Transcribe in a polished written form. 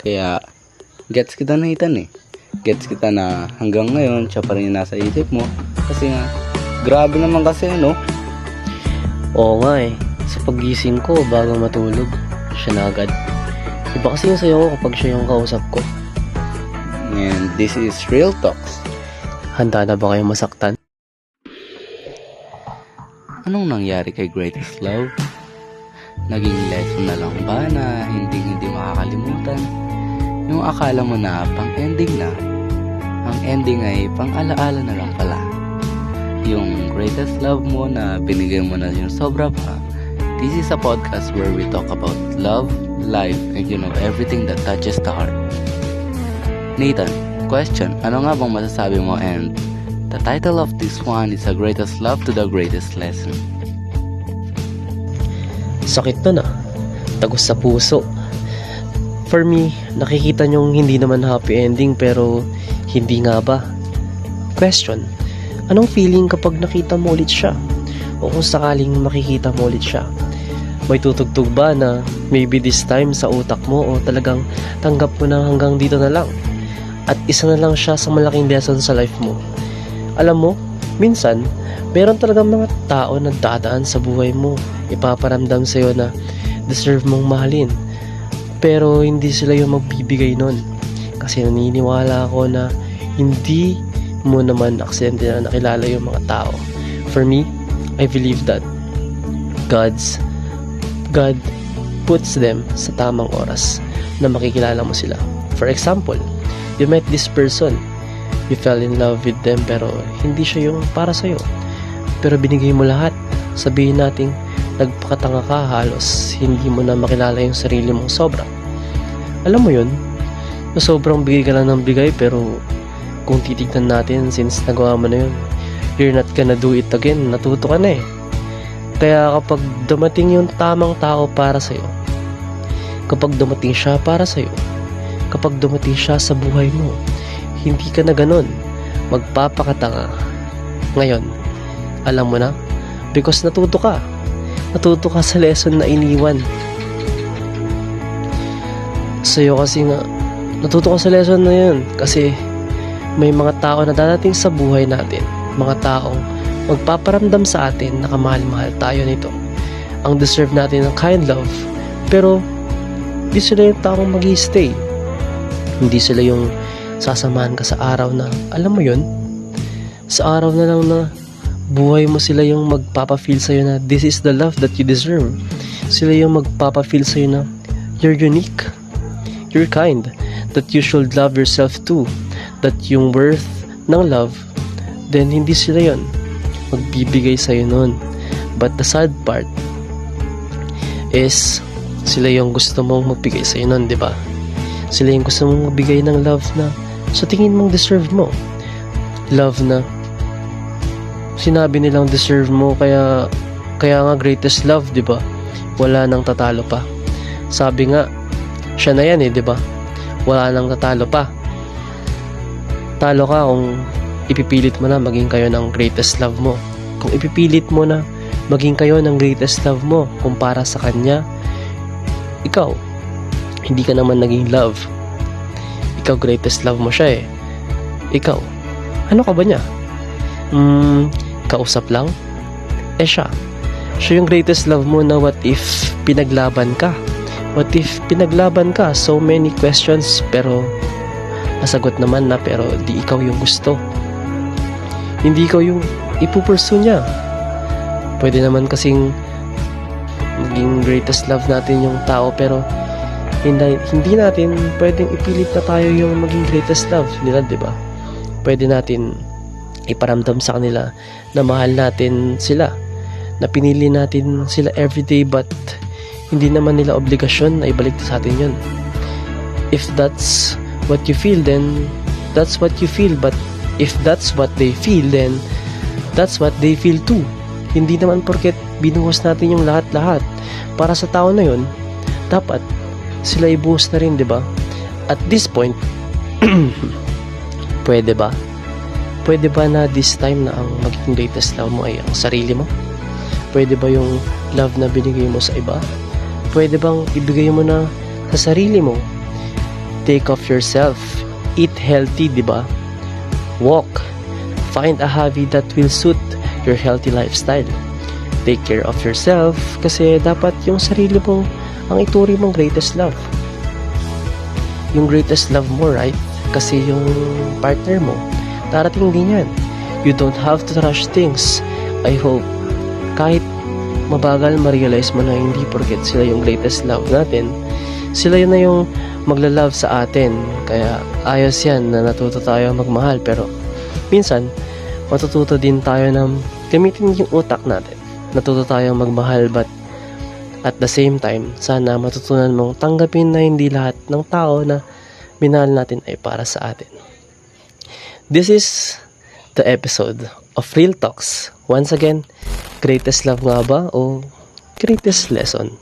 Kaya, gets kita na Ethan eh. Gets kita na hanggang ngayon, siya pa rin yung nasa isip mo. Kasi nga, grabe naman kasi no? Oo nga eh. Sa pagising ko bago matulog, siya na agad. Iba kasi yung sayo ko kapag siya yung kausap ko. And this is Real Talks. Handa na ba kayong masaktan? Anong nangyari kay Greatest Love? Naging lesson na lang ba na hindi makakalimutan? Yung akala mo na pang-ending na, ang ending ay pang-alaala na lang pala. Yung greatest love mo na binigay mo na yung sobra pa. This is a podcast where we talk about love, life, and everything that touches the heart. Nathan, question, ano nga bang masasabi mo? And the title of this one is The Greatest Love to the Greatest Lesson. Sakit nun ah. Tagos sa puso. For me, nakikita nyong hindi naman happy ending pero hindi nga ba? Question, anong feeling kapag nakita mo ulit siya? O kung sakaling makikita mo ulit siya? May tutugtog ba na maybe this time sa utak mo o talagang tanggap mo na hanggang dito na lang? At isa na lang siya sa malaking lesson sa life mo. Alam mo, minsan, meron talagang mga tao na dadaan sa buhay mo. Ipaparamdam sa'yo na deserve mong mahalin. Pero hindi sila yung magbibigay nun. Kasi naniniwala ako na hindi mo naman aksidente na nakilala yung mga tao. For me, I believe that God puts them sa tamang oras na makikilala mo sila. For example, you met this person, you fell in love with them pero hindi siya yung para sa'yo. Pero binigay mo lahat. Sabihin natin, nagpakatanga ka, halos hindi mo na makilala yung sarili mong sobra. Alam mo yun, na sobrang bigay ka lang ng bigay pero kung titignan natin since nagawa mo na yun, you're not gonna do it again, natuto ka na eh. Kaya kapag dumating yung tamang tao para sa'yo, kapag dumating siya para sa'yo, kapag dumating siya sa buhay mo, hindi ka na ganun, magpapakatanga. Ngayon, alam mo na, because natuto ka sa lesson na iniwan sa'yo. Kasi nga natuto ka sa lesson na yun kasi may mga tao na dadating sa buhay natin, mga taong magpaparamdam sa atin na kamahal-mahal tayo nito, ang deserve natin ng kind love, pero hindi sila yung taong mag-i-stay, hindi sila yung sasamahan ka sa araw na alam mo yun, sa araw na lang na buhay mo, sila yung magpapafeel sa'yo na this is the love that you deserve. Sila yung magpapafeel sa'yo na you're unique, you're kind, that you should love yourself too, that yung worth ng love, then hindi sila yun magbibigay sa'yo nun. But the sad part is sila yung gusto mong magbigay sa'yo nun, diba? Sila yung gusto mong magbigay ng love na sa tingin mong deserve mo, love na sinabi nilang deserve mo, kaya nga greatest love, 'di ba? Wala nang tatalo pa. Sabi nga, siya na 'yan 'di ba? Wala nang tatalo pa. Talo ka kung ipipilit mo na maging kayo ng greatest love mo. Kung ipipilit mo na maging kayo ng greatest love mo kumpara sa kanya, ikaw hindi ka naman naging love. Ikaw greatest love mo siya eh. Ikaw, ano ka ba niya? Kausap lang? Siya yung greatest love mo na what if pinaglaban ka? What if pinaglaban ka? So many questions pero nasagot naman na, pero di ikaw yung gusto. Hindi ikaw yung ipupursue niya. Pwede naman kasing maging greatest love natin yung tao pero hindi natin pwedeng ipilit na tayo yung maging greatest love nila, diba? Pwede natin iparamdam sa kanila na mahal natin sila, na pinili natin sila everyday, but hindi naman nila obligasyon na ibalik sa atin yun. If that's what you feel, then that's what you feel. But if that's what they feel, then that's what they feel too. Hindi naman porket binuhos natin yung lahat-lahat para sa tao na yun, dapat sila ibuhos na rin, diba? At this point, pwede ba? Pwede ba na this time na ang magiging greatest love mo ay ang sarili mo? Pwede ba yung love na binigay mo sa iba? Pwede bang ibigay mo na sa sarili mo Take of yourself. Eat healthy, di ba? Walk. Find a hobby that will suit your healthy lifestyle. Take care of yourself kasi dapat yung sarili mo ang ituri mong greatest love. Yung greatest love mo, right? Kasi yung partner mo, darating din yan. You don't have to rush things. I hope kahit mabagal ma-realize mo na hindi porket sila yung greatest love natin, sila yun na yung magla-love sa atin. Kaya ayos yan na natuto tayo magmahal, pero minsan matututo din tayo ng gamitin yung utak natin. Natuto tayong magmahal, but at the same time, sana matutunan mong tanggapin na hindi lahat ng tao na minahal natin ay para sa atin. This is the episode of Real Talks. Once again, greatest love nga ba o greatest lesson?